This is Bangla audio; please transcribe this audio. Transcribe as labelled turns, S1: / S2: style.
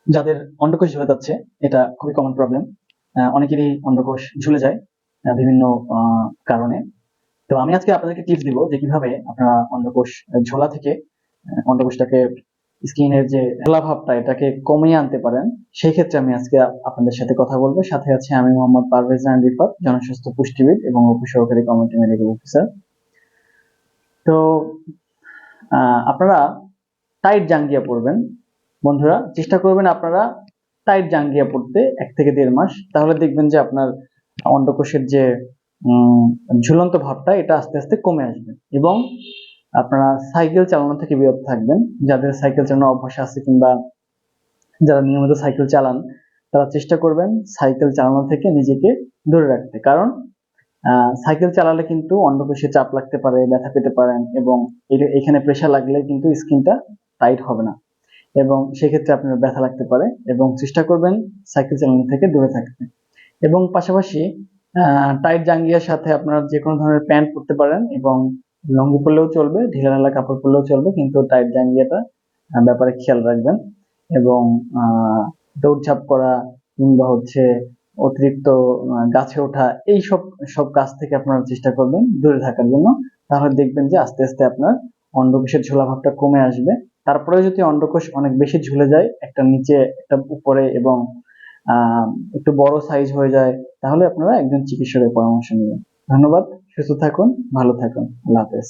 S1: যাদের অন্ডকোষ ঝুলে যাচ্ছে, এটা খুবই কমন প্রবলেম। অনেকেরই অন্ডকোষ ঝুলে যায় বিভিন্ন কারণে। তো আমি আজকে আপনাদেরকে টিপস দিব যে কিভাবে আপনারা অন্ডকোষ ঝোলা থেকে অন্ডকোষটাকে স্কিনের যে ঝোলা ভাবটা এটাকে কমিয়ে আনতে পারেন। সেই ক্ষেত্রে আমি আজকে আপনাদের সাথে কথা বলবো। সাথে আছে আমি মোহাম্মদ পারভেজ রায়হান রিফাত, জনস্বাস্থ্য পুষ্টিবিদ এবং উপসহকারী কমিউনিটি মেডিকেল অফিসার। তো আপনারা টাইট জাঙ্গিয়া পরবেন। বন্ধুরা, চেষ্টা করবেন আপনারা টাইট জাঙ্গিয়া পরতে 1 থেকে 1.5 মাস। তাহলে দেখবেন যে আপনার অন্ডকোষের যে ঝুলন্ত ভাবটা এটা আস্তে আস্তে কমে আসবে। এবং আপনারা সাইকেল চালানো থেকে বিরত থাকবেন। যাদের সাইকেল চালানোর অভ্যাস আছে কিংবা যারা নিয়মিত সাইকেল চালান, তারা চেষ্টা করবেন সাইকেল চালানো থেকে নিজেকে দূরে রাখতে। কারণ সাইকেল চালালে কিন্তু অন্ডকোষে চাপ লাগতে পারে, ব্যথা পেতে পারেন, এবং এখানে প্রেসার লাগলে কিন্তু স্কিনটা টাইট হবে না, এবং সেক্ষেত্রে আপনার ব্যথা লাগতে পারে। এবং চেষ্টা করবেন সাইকেল চালানো থেকে দূরে থাকতে। এবং পাশাপাশি টাইট জাঙ্গিয়ার সাথে আপনারা যে কোনো ধরনের প্যান্ট পরতে পারেন, এবং লুঙ্গি পরলেও চলবে, ঢিলাঢালা কাপড় পরলেও চলবে, কিন্তু টাইট জাঙ্গিয়াটা ব্যাপারে খেয়াল রাখবেন। এবং দৌড়ঝাঁপ করা কিংবা অতিরিক্ত গাছে ওঠা, এই সব সব কাজ থেকে আপনারা চেষ্টা করবেন দূরে থাকার জন্য। তাহলে দেখবেন যে আস্তে আস্তে আপনার অন্ডকোষের ঝোলা ভাবটা কমে আসবে। তারপরে যদি অন্ডকোষ অনেক বেশি ঝুলে যায়, একটা নিচে একটা উপরে, এবং একটু বড় সাইজ হয়ে যায়, তাহলে আপনারা একজন চিকিৎসকের পরামর্শ নেবেন। ধন্যবাদ। সুস্থ থাকুন, ভালো থাকুন। আল্লাহ হাফেজ।